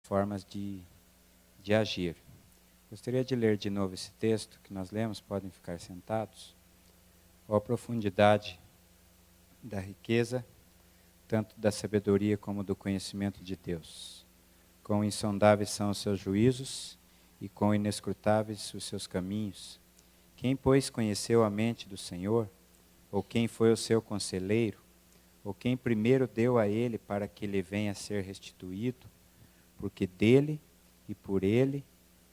formas de agir. Gostaria de ler de novo esse texto que nós lemos, podem ficar sentados. Ó profundidade da riqueza, tanto da sabedoria como do conhecimento de Deus. Quão insondáveis são os seus juízos e quão inescrutáveis os seus caminhos. Quem, pois, conheceu a mente do Senhor? Ou quem foi o seu conselheiro? Ou quem primeiro deu a ele para que lhe venha a ser restituído? Porque dele e por ele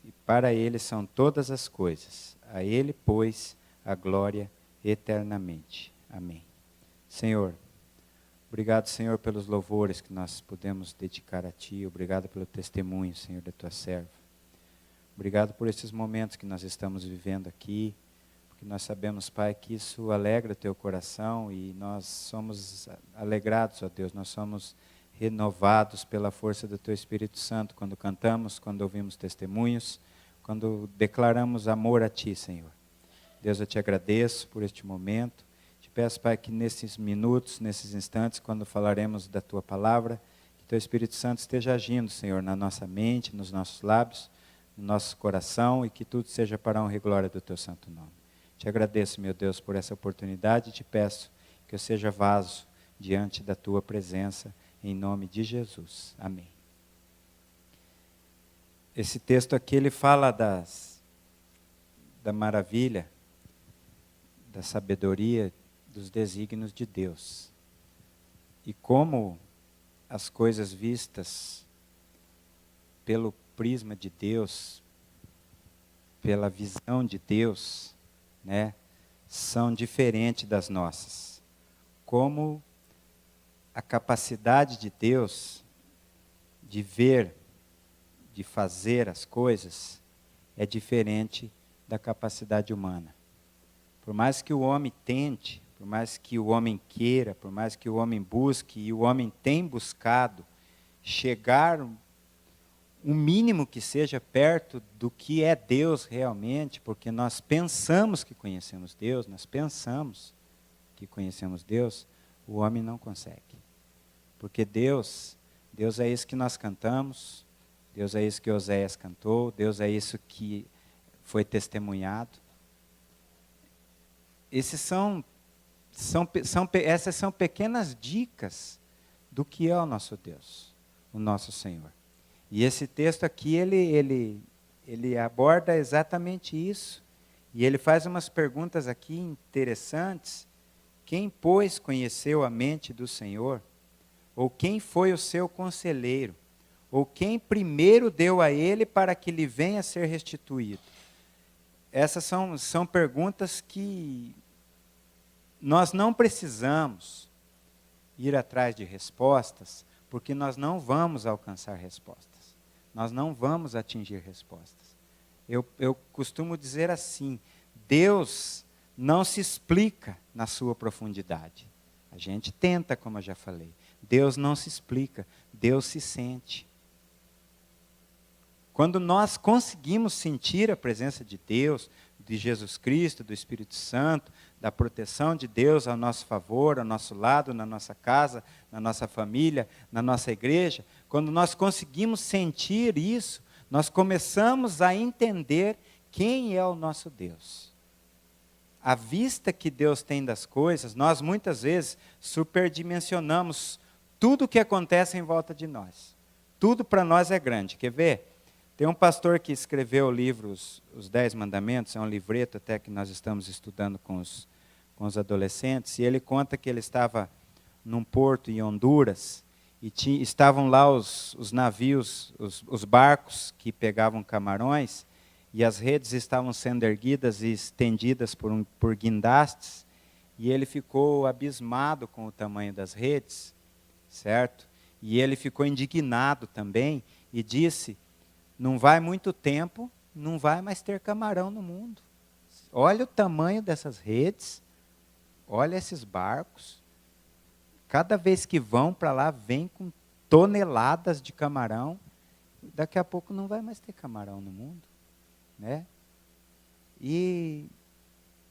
e para ele são todas as coisas. A ele, pois, a glória eternamente. Amém. Senhor, obrigado, Senhor, pelos louvores que nós podemos dedicar a Ti. Obrigado pelo testemunho, Senhor, da Tua serva. Obrigado por esses momentos que nós estamos vivendo aqui, porque nós sabemos, Pai, que isso alegra o Teu coração e nós somos alegrados, ó Deus, nós somos renovados pela força do Teu Espírito Santo, quando cantamos, quando ouvimos testemunhos, quando declaramos amor a Ti, Senhor. Deus, eu Te agradeço por este momento. Te peço, Pai, que nesses minutos, nesses instantes, quando falaremos da Tua palavra, que Teu Espírito Santo esteja agindo, Senhor, na nossa mente, nos nossos lábios, no nosso coração, e que tudo seja para a honra e glória do Teu santo nome. Te agradeço, meu Deus, por essa oportunidade e te peço que eu seja vaso diante da Tua presença, em nome de Jesus. Amém. Esse texto aqui, ele fala da maravilha, da sabedoria, dos desígnios de Deus. E como as coisas vistas pelo prisma de Deus, pela visão de Deus, né, são diferentes das nossas. Como a capacidade de Deus de ver, de fazer as coisas, é diferente da capacidade humana. Por mais que o homem tente, por mais que o homem queira, por mais que o homem busque, e o homem tem buscado chegar o mínimo que seja perto do que é Deus realmente, porque nós pensamos que conhecemos Deus, nós pensamos que conhecemos Deus, o homem não consegue. Porque Deus é isso que nós cantamos, Deus é isso que Oséias cantou, Deus é isso que foi testemunhado. Essas são pequenas dicas do que é o nosso Deus, o nosso Senhor. E esse texto aqui, ele aborda exatamente isso. E ele faz umas perguntas aqui interessantes. Quem, pois, conheceu a mente do Senhor? Ou quem foi o seu conselheiro? Ou quem primeiro deu a ele para que lhe venha a ser restituído? Essas são perguntas que nós não precisamos ir atrás de respostas, porque nós não vamos alcançar respostas. Nós não vamos atingir respostas. Eu costumo dizer assim, Deus não se explica na sua profundidade. A gente tenta, como eu já falei. Deus não se explica, Deus se sente. Quando nós conseguimos sentir a presença de Deus, de Jesus Cristo, do Espírito Santo, da proteção de Deus ao nosso favor, ao nosso lado, na nossa casa, na nossa família, na nossa igreja, quando nós conseguimos sentir isso, nós começamos a entender quem é o nosso Deus. A vista que Deus tem das coisas, nós muitas vezes superdimensionamos tudo o que acontece em volta de nós. Tudo para nós é grande. Quer ver? Tem um pastor que escreveu o livro Os 10 Mandamentos, é um livreto até que nós estamos estudando com os adolescentes, e ele conta que ele estava num porto em Honduras, e estavam lá os navios, os barcos que pegavam camarões, e as redes estavam sendo erguidas e estendidas por guindastes, e ele ficou abismado com o tamanho das redes, certo? E ele ficou indignado também, e disse, não vai muito tempo, não vai mais ter camarão no mundo. Olha o tamanho dessas redes, olha esses barcos. Cada vez que vão para lá, vem com toneladas de camarão. Daqui a pouco não vai mais ter camarão no mundo. Né? E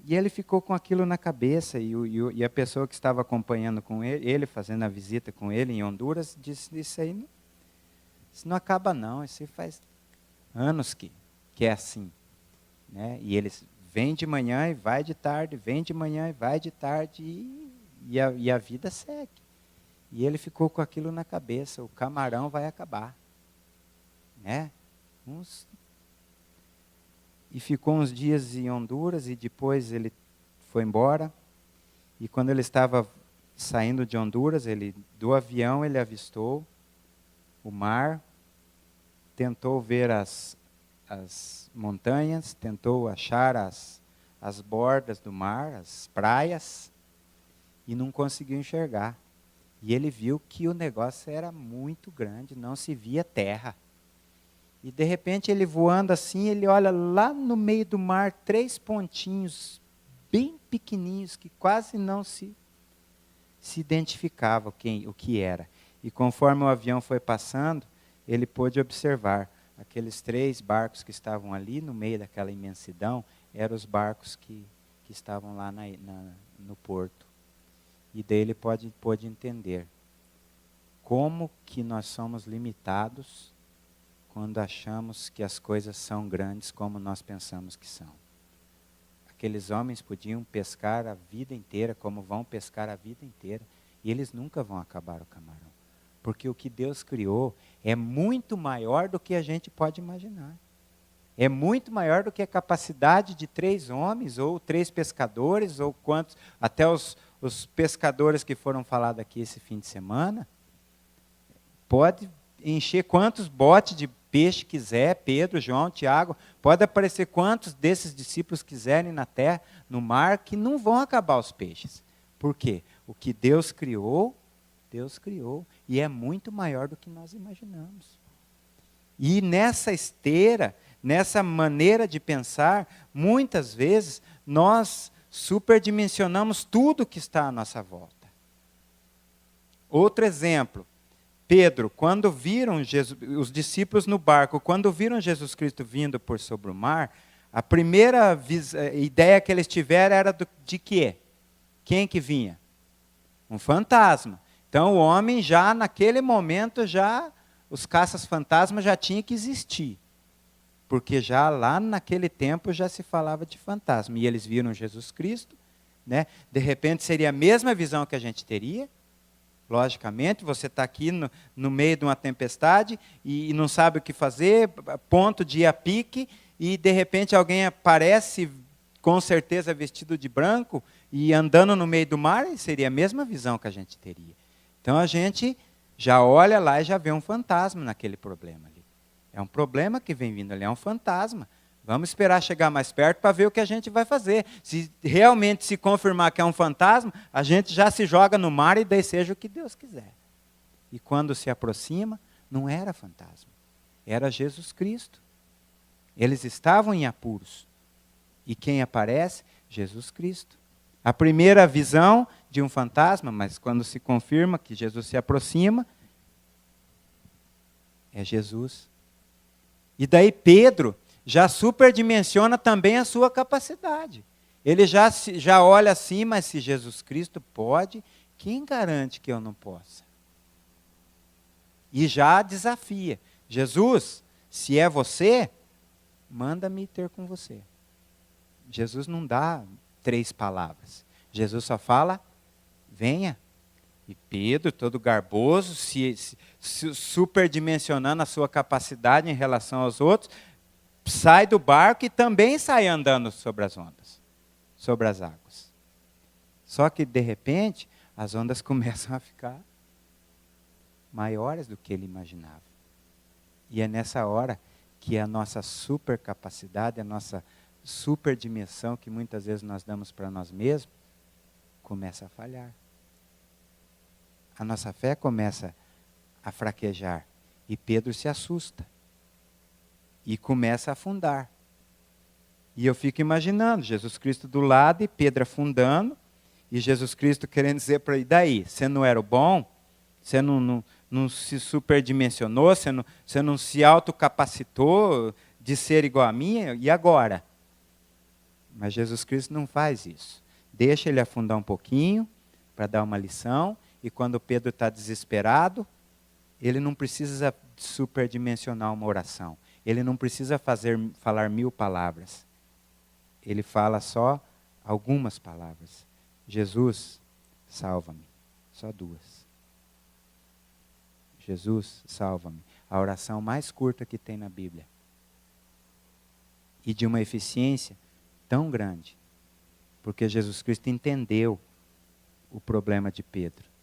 ele ficou com aquilo na cabeça, e a pessoa que estava acompanhando com ele fazendo a visita com ele em Honduras, disse, isso aí Isso não acaba não, isso faz anos que é assim. Né? E eles vêm de manhã e vai de tarde, vêm de manhã e vai de tarde, e a vida segue. E ele ficou com aquilo na cabeça, o camarão vai acabar. Né? E ficou uns dias em Honduras, e depois ele foi embora. E quando ele estava saindo de Honduras, do avião ele avistou o mar, tentou ver as montanhas, tentou achar as bordas do mar, as praias, e não conseguiu enxergar. E ele viu que o negócio era muito grande, não se via terra. E de repente ele voando assim, ele olha lá no meio do mar, 3 pontinhos bem pequenininhos, que quase não se identificava o que era. E conforme o avião foi passando, ele pôde observar aqueles 3 barcos que estavam ali no meio daquela imensidão, eram os barcos que estavam lá no porto. E daí ele pôde entender como que nós somos limitados quando achamos que as coisas são grandes como nós pensamos que são. Aqueles homens podiam pescar a vida inteira, como vão pescar a vida inteira, e eles nunca vão acabar o camarão. Porque o que Deus criou é muito maior do que a gente pode imaginar. É muito maior do que a capacidade de 3 homens, ou 3 pescadores, ou quantos, até os pescadores que foram falados aqui esse fim de semana. Pode encher quantos botes de peixe quiser, Pedro, João, Tiago, pode aparecer quantos desses discípulos quiserem na terra, no mar, que não vão acabar os peixes. Por quê? O que Deus criou, e é muito maior do que nós imaginamos. E nessa esteira, nessa maneira de pensar, muitas vezes nós superdimensionamos tudo que está à nossa volta. Outro exemplo, Pedro, quando viram os discípulos no barco, quando viram Jesus Cristo vindo por sobre o mar, a primeira ideia que eles tiveram era de quê? Quem que vinha? Um fantasma. Então o homem já, naquele momento, os caças-fantasmas já tinham que existir. Porque já lá naquele tempo já se falava de fantasma. E eles viram Jesus Cristo, né? De repente seria a mesma visão que a gente teria. Logicamente, você está aqui no meio de uma tempestade e não sabe o que fazer, ponto de ir a pique, e de repente alguém aparece, com certeza vestido de branco, e andando no meio do mar, seria a mesma visão que a gente teria. Então a gente já olha lá e já vê um fantasma naquele problema ali. É um problema que vem vindo ali, é um fantasma. Vamos esperar chegar mais perto para ver o que a gente vai fazer. Se realmente se confirmar que é um fantasma, a gente já se joga no mar e daí seja o que Deus quiser. E quando se aproxima, não era fantasma, era Jesus Cristo. Eles estavam em apuros. E quem aparece? Jesus Cristo. A primeira visão de um fantasma, mas quando se confirma que Jesus se aproxima, é Jesus. E daí Pedro já superdimensiona também a sua capacidade. Ele já olha assim, mas se Jesus Cristo pode, quem garante que eu não possa? E já desafia. Jesus, se é você, manda-me ter com você. Jesus não dá 3 palavras. Jesus só fala, venha. E Pedro, todo garboso, se superdimensionando a sua capacidade em relação aos outros, sai do barco e também sai andando sobre as ondas, sobre as águas. Só que, de repente, as ondas começam a ficar maiores do que ele imaginava. E é nessa hora que a nossa supercapacidade, a nossa superdimensão que muitas vezes nós damos para nós mesmos, começa a falhar. A nossa fé começa a fraquejar. E Pedro se assusta. E começa a afundar. E eu fico imaginando Jesus Cristo do lado e Pedro afundando. E Jesus Cristo querendo dizer para ele, daí, você não era o bom? Você não se superdimensionou? Você não se autocapacitou de ser igual a mim? E agora? Mas Jesus Cristo não faz isso. Deixa ele afundar um pouquinho para dar uma lição. E quando Pedro está desesperado, ele não precisa superdimensionar uma oração. Ele não precisa falar 1000 palavras. Ele fala só algumas palavras. Jesus, salva-me. Só 2. Jesus, salva-me. A oração mais curta que tem na Bíblia. E de uma eficiência tão grande. Porque Jesus Cristo entendeu o problema de Pedro.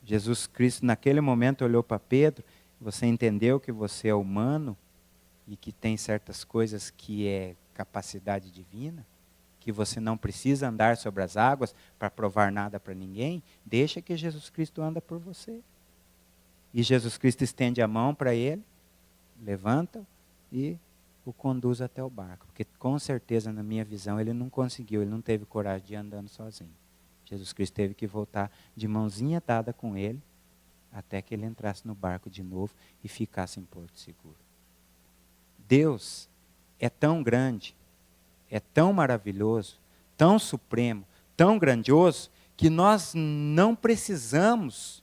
Jesus Cristo naquele momento olhou para Pedro, você entendeu que você é humano e que tem certas coisas que é capacidade divina, que você não precisa andar sobre as águas para provar nada para ninguém, deixa que Jesus Cristo anda por você. E Jesus Cristo estende a mão para ele, levanta e o conduz até o barco. Porque com certeza, na minha visão, ele não conseguiu, ele não teve coragem de ir andando sozinho. Jesus Cristo teve que voltar de mãozinha dada com ele, até que ele entrasse no barco de novo e ficasse em Porto Seguro. Deus é tão grande, é tão maravilhoso, tão supremo, tão grandioso, que nós não precisamos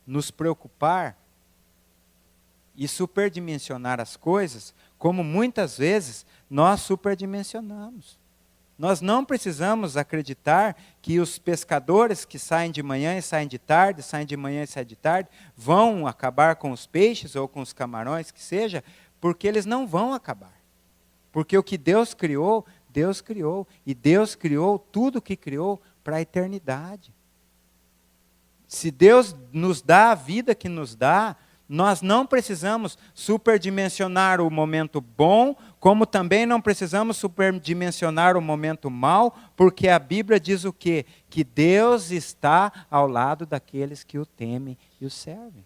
nos preocupar e superdimensionar as coisas, como muitas vezes nós superdimensionamos. Nós não precisamos acreditar que os pescadores que saem de manhã e saem de tarde, saem de manhã e saem de tarde, vão acabar com os peixes ou com os camarões, que seja, porque eles não vão acabar. Porque o que Deus criou, Deus criou. E Deus criou tudo o que criou para a eternidade. Se Deus nos dá a vida que nos dá, nós não precisamos superdimensionar o momento bom, como também não precisamos superdimensionar o momento mal, porque a Bíblia diz o quê? Que Deus está ao lado daqueles que o temem e o servem.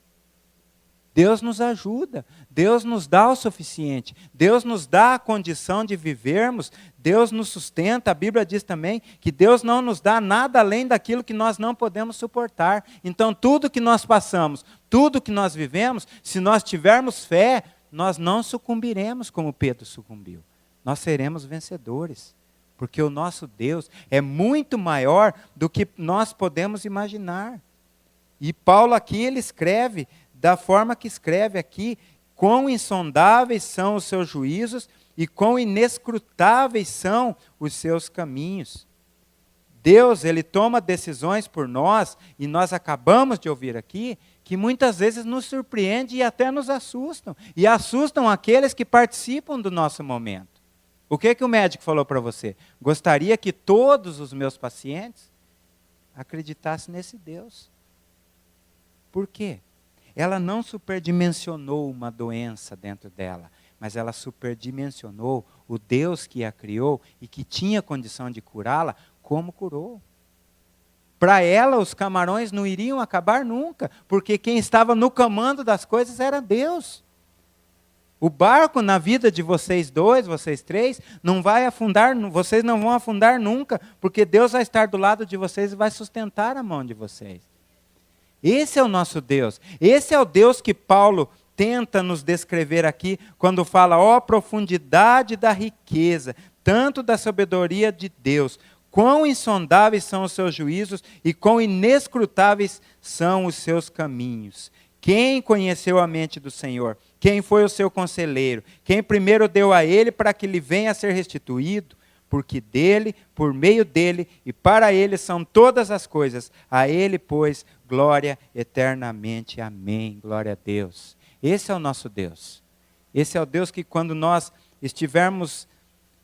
Deus nos ajuda, Deus nos dá o suficiente, Deus nos dá a condição de vivermos, Deus nos sustenta. A Bíblia diz também que Deus não nos dá nada além daquilo que nós não podemos suportar. Então tudo que nós passamos, tudo que nós vivemos, se nós tivermos fé, nós não sucumbiremos como Pedro sucumbiu. Nós seremos vencedores, porque o nosso Deus é muito maior do que nós podemos imaginar. E Paulo aqui, ele escreve da forma que escreve aqui: quão insondáveis são os seus juízos e quão inescrutáveis são os seus caminhos. Deus, ele toma decisões por nós, e nós acabamos de ouvir aqui, que muitas vezes nos surpreende e até nos assustam. E assustam aqueles que participam do nosso momento. O que o médico falou para você? Gostaria que todos os meus pacientes acreditassem nesse Deus. Por quê? Ela não superdimensionou uma doença dentro dela, mas ela superdimensionou o Deus que a criou e que tinha condição de curá-la, como curou. Para ela, os camarões não iriam acabar nunca, porque quem estava no comando das coisas era Deus. O barco na vida de vocês dois, vocês três, não vai afundar, vocês não vão afundar nunca, porque Deus vai estar do lado de vocês e vai sustentar a mão de vocês. Esse é o nosso Deus. Esse é o Deus que Paulo tenta nos descrever aqui, quando fala: ó profundidade da riqueza, tanto da sabedoria de Deus, quão insondáveis são os seus juízos e quão inescrutáveis são os seus caminhos. Quem conheceu a mente do Senhor? Quem foi o seu conselheiro? Quem primeiro deu a ele para que lhe venha a ser restituído? Porque dele, por meio dele e para ele são todas as coisas. A ele, pois, glória eternamente. Amém. Glória a Deus. Esse é o nosso Deus. Esse é o Deus que, quando nós estivermos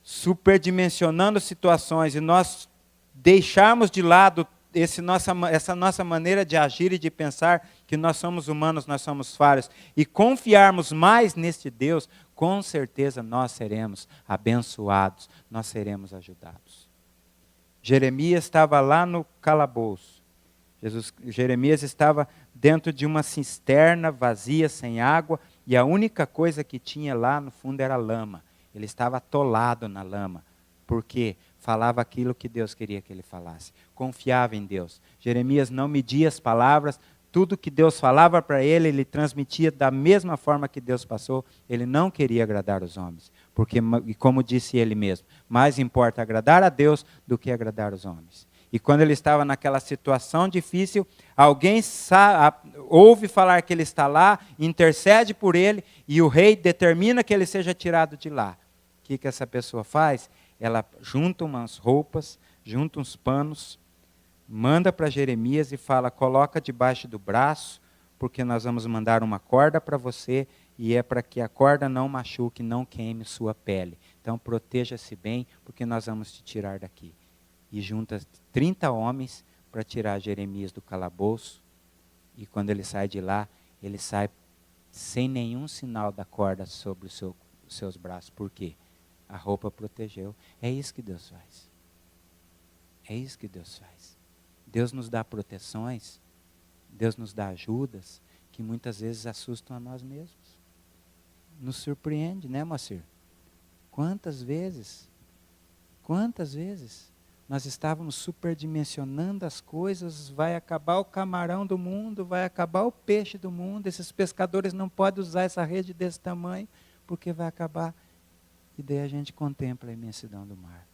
superdimensionando situações e nós deixarmos de lado essa nossa maneira de agir e de pensar, que nós somos humanos, nós somos falhos, e confiarmos mais neste Deus, com certeza nós seremos abençoados, nós seremos ajudados. Jeremias estava lá no calabouço. Jeremias estava dentro de uma cisterna vazia, sem água, e a única coisa que tinha lá no fundo era lama. Ele estava atolado na lama. Por quê? Falava aquilo que Deus queria que ele falasse. Confiava em Deus. Jeremias não media as palavras. Tudo que Deus falava para ele, ele transmitia da mesma forma que Deus passou. Ele não queria agradar os homens. Porque, como disse ele mesmo, mais importa agradar a Deus do que agradar os homens. E quando ele estava naquela situação difícil, alguém ouve falar que ele está lá, intercede por ele, e o rei determina que ele seja tirado de lá. O que essa pessoa faz? Ela junta umas roupas, junta uns panos, manda para Jeremias e fala, coloca debaixo do braço, porque nós vamos mandar uma corda para você, e é para que a corda não machuque, não queime sua pele. Então proteja-se bem, porque nós vamos te tirar daqui. E junta 30 homens para tirar Jeremias do calabouço, e quando ele sai de lá, ele sai sem nenhum sinal da corda sobre os seus braços. Por quê? A roupa protegeu. É isso que Deus faz. É isso que Deus faz. Deus nos dá proteções, Deus nos dá ajudas, que muitas vezes assustam a nós mesmos. Nos surpreende, né, Moacir? Quantas vezes nós estávamos superdimensionando as coisas, vai acabar o camarão do mundo, vai acabar o peixe do mundo, esses pescadores não podem usar essa rede desse tamanho, porque vai acabar. E daí a gente contempla a imensidão do mar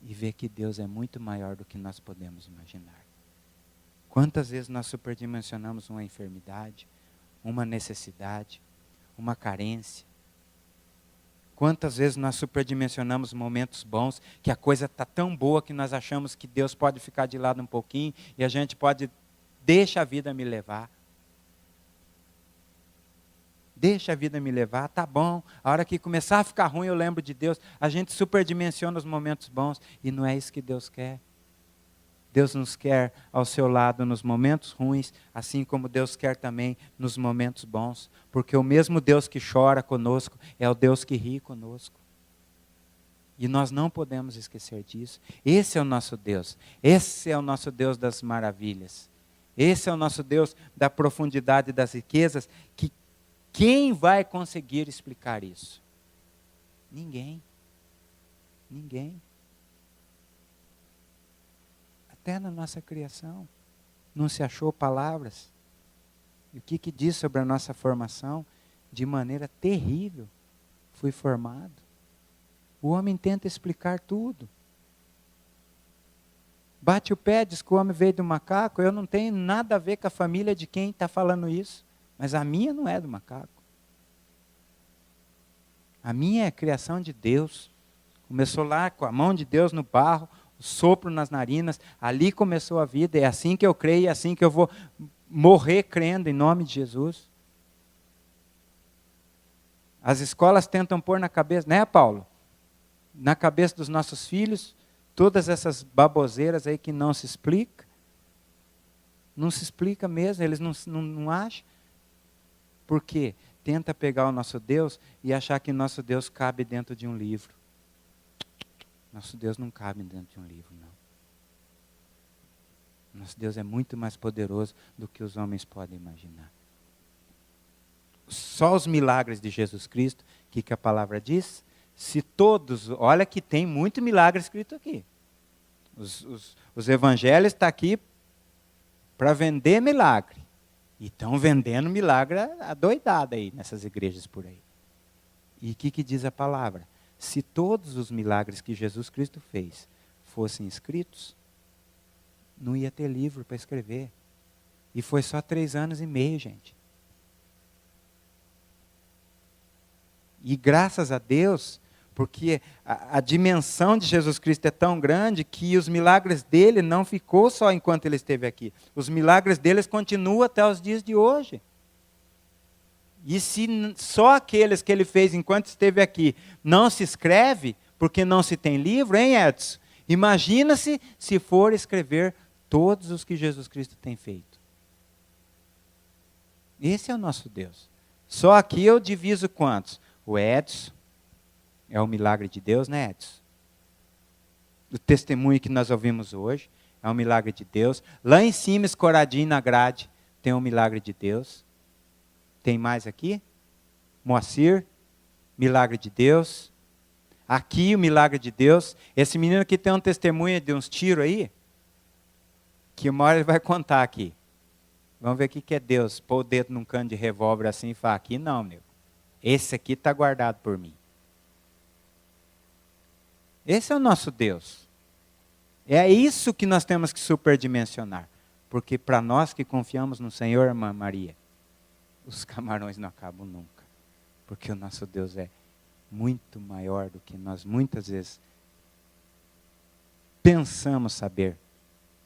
e vê que Deus é muito maior do que nós podemos imaginar. Quantas vezes nós superdimensionamos uma enfermidade, uma necessidade, uma carência? Quantas vezes nós superdimensionamos momentos bons, que a coisa está tão boa que nós achamos que Deus pode ficar de lado um pouquinho e a gente pode, deixa a vida me levar. Deixa a vida me levar, tá bom. A hora que começar a ficar ruim eu lembro de Deus. A gente superdimensiona os momentos bons e não é isso que Deus quer. Deus nos quer ao seu lado nos momentos ruins, assim como Deus quer também nos momentos bons. Porque o mesmo Deus que chora conosco é o Deus que ri conosco. E nós não podemos esquecer disso. Esse é o nosso Deus. Esse é o nosso Deus das maravilhas. Esse é o nosso Deus da profundidade das riquezas. Que quem vai conseguir explicar isso? Ninguém. Ninguém. Até na nossa criação, não se achou palavras. E o que diz sobre a nossa formação? De maneira terrível, fui formado. O homem tenta explicar tudo. Bate o pé, diz que o homem veio do macaco. Eu não tenho nada a ver com a família de quem está falando isso. Mas a minha não é do macaco. A minha é a criação de Deus. Começou lá com a mão de Deus no barro, o sopro nas narinas, ali começou a vida, é assim que eu creio, é assim que eu vou morrer crendo em nome de Jesus. As escolas tentam pôr na cabeça, né, Paulo? Na cabeça dos nossos filhos, todas essas baboseiras aí que não se explica. Não se explica mesmo, eles não acham. Por quê? Tenta pegar o nosso Deus e achar que nosso Deus cabe dentro de um livro. Nosso Deus não cabe dentro de um livro, não. Nosso Deus é muito mais poderoso do que os homens podem imaginar. Só os milagres de Jesus Cristo, o que a palavra diz? Se todos, olha que tem muito milagre escrito aqui. Os evangelhos estão aqui para vender milagre. E estão vendendo milagre adoidado aí, nessas igrejas por aí. E o que diz a palavra? Se todos os milagres que Jesus Cristo fez fossem escritos, não ia ter livro para escrever. E foi só 3 anos e meio, gente. E graças a Deus, porque a dimensão de Jesus Cristo é tão grande que os milagres dele não ficou só enquanto ele esteve aqui. Os milagres deles continuam até os dias de hoje. E se só aqueles que ele fez enquanto esteve aqui não se escreve, porque não se tem livro, hein, Edson? Imagina-se se for escrever todos os que Jesus Cristo tem feito. Esse é o nosso Deus. Só aqui eu diviso quantos? O Edson, é um milagre de Deus, né, Edson? O testemunho que nós ouvimos hoje é um milagre de Deus. Lá em cima, escoradinho na grade, tem um milagre de Deus. Tem mais aqui? Moacir, milagre de Deus. Aqui o milagre de Deus. Esse menino aqui tem um testemunho de uns tiros aí, que uma hora ele vai contar aqui. Vamos ver o que é Deus. Pôr o dedo num cano de revólver assim e falar, aqui não, meu. Esse aqui está guardado por mim. Esse é o nosso Deus. É isso que nós temos que superdimensionar. Porque para nós que confiamos no Senhor, irmã Maria, os camarões não acabam nunca. Porque o nosso Deus é muito maior do que nós muitas vezes pensamos saber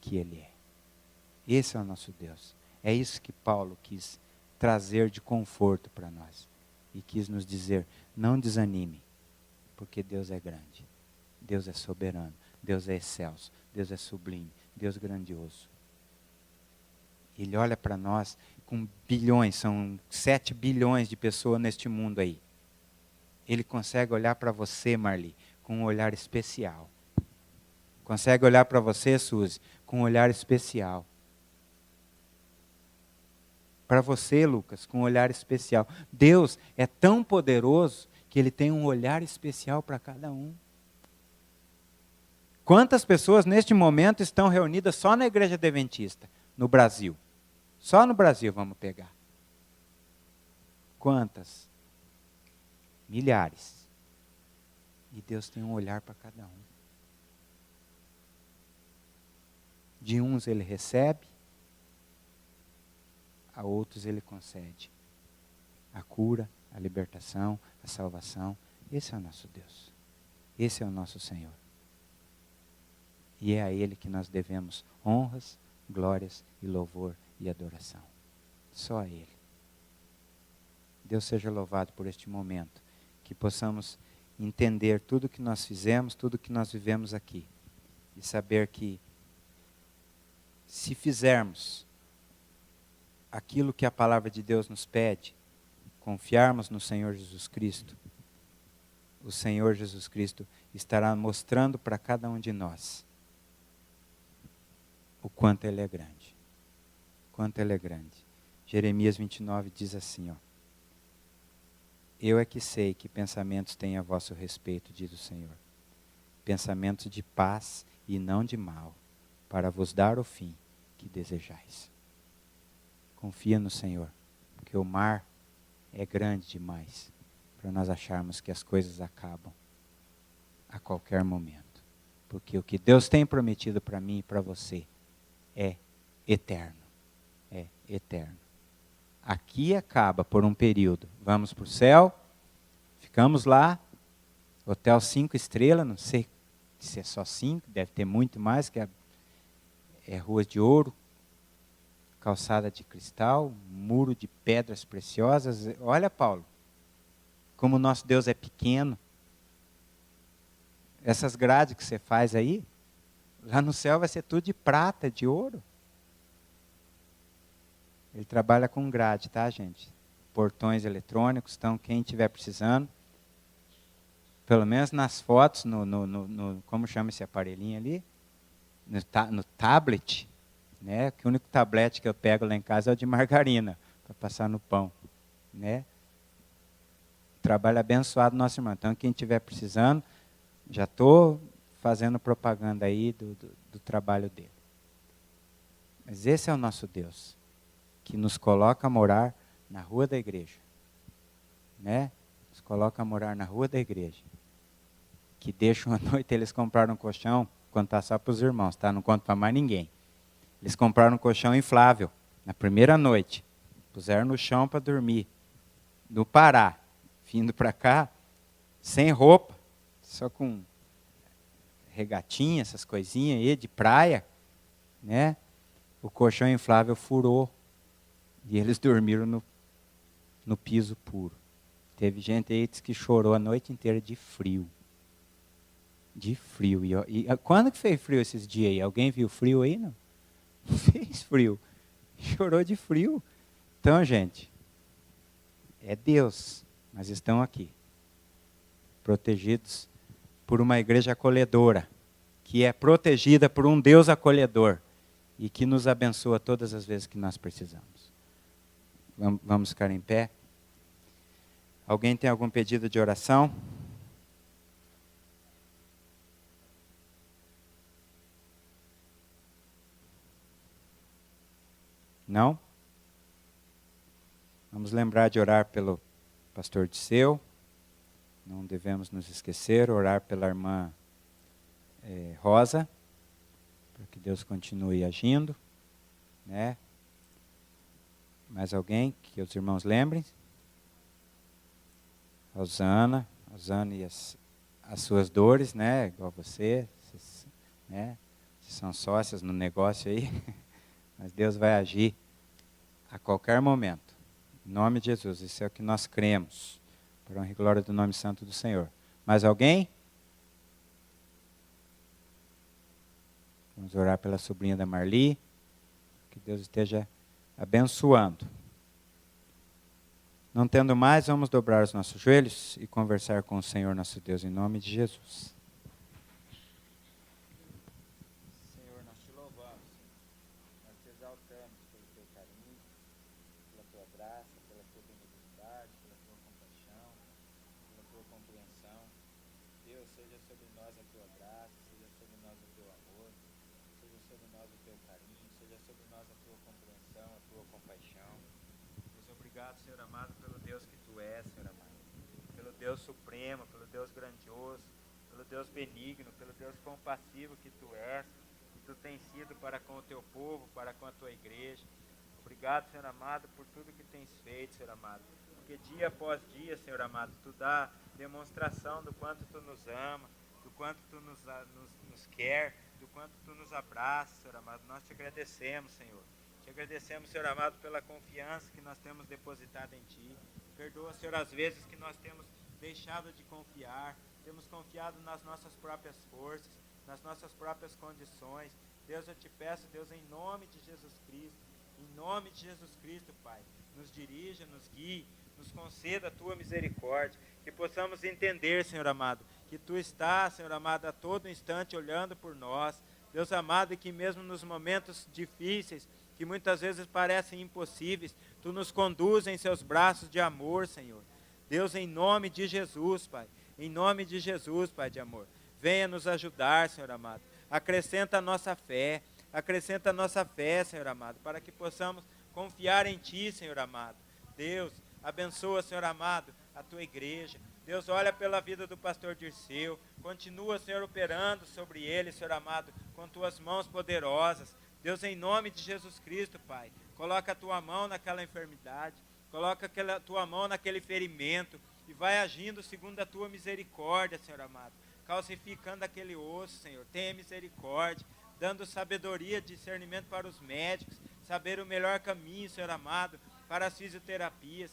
que Ele é. Esse é o nosso Deus. É isso que Paulo quis trazer de conforto para nós. E quis nos dizer, não desanime, porque Deus é grande. Deus é soberano. Deus é excelso. Deus é sublime. Deus grandioso. Ele olha para nós com bilhões, são 7 bilhões de pessoas neste mundo aí. Ele consegue olhar para você, Marli, com um olhar especial. Consegue olhar para você, Suzy, com um olhar especial. Para você, Lucas, com um olhar especial. Deus é tão poderoso que Ele tem um olhar especial para cada um. Quantas pessoas neste momento estão reunidas só na igreja adventista, no Brasil? Só no Brasil vamos pegar. Quantas? Milhares. E Deus tem um olhar para cada um. De uns Ele recebe, a outros Ele concede. A cura, a libertação, a salvação. Esse é o nosso Deus. Esse é o nosso Senhor. E é a Ele que nós devemos honras, glórias e louvor e adoração. Só a Ele. Deus seja louvado por este momento. Que possamos entender tudo que nós fizemos, tudo que nós vivemos aqui. E saber que se fizermos aquilo que a palavra de Deus nos pede, confiarmos no Senhor Jesus Cristo, o Senhor Jesus Cristo estará mostrando para cada um de nós o quanto Ele é grande. Quanto Ele é grande. Jeremias 29 diz assim, ó. Eu é que sei que pensamentos têm a vosso respeito, diz o Senhor. Pensamentos de paz e não de mal, para vos dar o fim que desejais. Confia no Senhor, porque o mar é grande demais para nós acharmos que as coisas acabam a qualquer momento. Porque o que Deus tem prometido para mim e para você é eterno. É eterno. Aqui acaba por um período. Vamos para o céu, ficamos lá, hotel 5 estrelas, não sei se é só 5, deve ter muito mais, que é ruas de ouro, calçada de cristal, muro de pedras preciosas. Olha, Paulo, como o nosso Deus é pequeno. Essas grades que você faz aí, lá no céu vai ser tudo de prata, de ouro. Ele trabalha com grade, tá, gente? Portões eletrônicos, então quem estiver precisando, pelo menos nas fotos, como chama esse aparelhinho ali? No tablet, né? Que o único tablet que eu pego lá em casa é o de margarina, para passar no pão, né? Trabalho abençoado nosso irmão. Então quem estiver precisando, já estou fazendo propaganda aí do trabalho dele. Mas esse é o nosso Deus, que nos coloca a morar na rua da igreja. Né? Nos coloca a morar na rua da igreja. Que deixa uma noite, eles compraram um colchão, contar só para os irmãos, tá? Não conto para mais ninguém. Eles compraram um colchão inflável, na primeira noite. Puseram no chão para dormir. No Pará, vindo para cá, sem roupa, só com regatinha, essas coisinhas aí de praia, né? O colchão inflável furou. E eles dormiram no piso puro. Teve gente aí que chorou a noite inteira de frio. De frio. E quando que fez frio esses dias aí? Alguém viu frio aí? Não? Fez frio. Chorou de frio. Então, gente, é Deus. Mas estão aqui. Protegidos por uma igreja acolhedora. Que é protegida por um Deus acolhedor. E que nos abençoa todas as vezes que nós precisamos. Vamos ficar em pé. Alguém tem algum pedido de oração? Não? Vamos lembrar de orar pelo pastor Disseu. Não devemos nos esquecer, orar pela irmã Rosa. Deus continue agindo, né? Mais alguém que os irmãos lembrem? Rosana e as suas dores, né? Igual você, vocês, né? Vocês são sócias no negócio aí, mas Deus vai agir a qualquer momento. Em nome de Jesus, isso é o que nós cremos. Para a honra e glória do nome santo do Senhor. Mais alguém? Vamos orar pela sobrinha da Marli. Que Deus esteja abençoando. Não tendo mais, vamos dobrar os nossos joelhos e conversar com o Senhor nosso Deus em nome de Jesus. Senhor, nós te louvamos, nós te exaltamos pelo teu carinho, pela tua graça, pela tua benignidade, pela tua compaixão, pela tua compreensão. Deus, seja sobre nós a tua graça, seja sobre nós o teu amor, seja sobre nós o teu carinho, seja sobre nós a tua compreensão, a tua compaixão. Deus, obrigado, Senhor amado, pelo Deus que tu és, Senhor amado, pelo Deus supremo, pelo Deus grandioso, pelo Deus benigno, pelo Deus compassivo que tu és, que tu tens sido para com o teu povo, para com a tua igreja. Obrigado, Senhor amado, por tudo que tens feito, Senhor amado, porque dia após dia, Senhor amado, tu dá demonstração do quanto tu nos ama, do quanto tu nos quer, do quanto tu nos abraça, Senhor amado. Nós te agradecemos, Senhor. Te agradecemos, Senhor amado, pela confiança que nós temos depositado em Ti. Perdoa, Senhor, as vezes que nós temos deixado de confiar, temos confiado nas nossas próprias forças, nas nossas próprias condições. Deus, eu te peço, Deus, em nome de Jesus Cristo, Pai, nos dirija, nos guie, nos conceda a Tua misericórdia, que possamos entender, Senhor amado, que Tu estás, Senhor amado, a todo instante olhando por nós. Deus amado, e que mesmo nos momentos difíceis, que muitas vezes parecem impossíveis, Tu nos conduz em Seus braços de amor, Senhor. Deus, em nome de Jesus, Pai, em nome de Jesus, Pai de amor, venha nos ajudar, Senhor amado. Acrescenta a nossa fé, Senhor amado, para que possamos confiar em Ti, Senhor amado. Deus, abençoa, Senhor amado, a Tua igreja. Deus, olha pela vida do pastor Dirceu, continua, Senhor, operando sobre ele, Senhor amado, com Tuas mãos poderosas. Deus, em nome de Jesus Cristo, Pai, coloca a Tua mão naquela enfermidade, coloca a Tua mão naquele ferimento e vai agindo segundo a Tua misericórdia, Senhor amado, calcificando aquele osso, Senhor. Tenha misericórdia, dando sabedoria, discernimento para os médicos, saber o melhor caminho, Senhor amado, para as fisioterapias.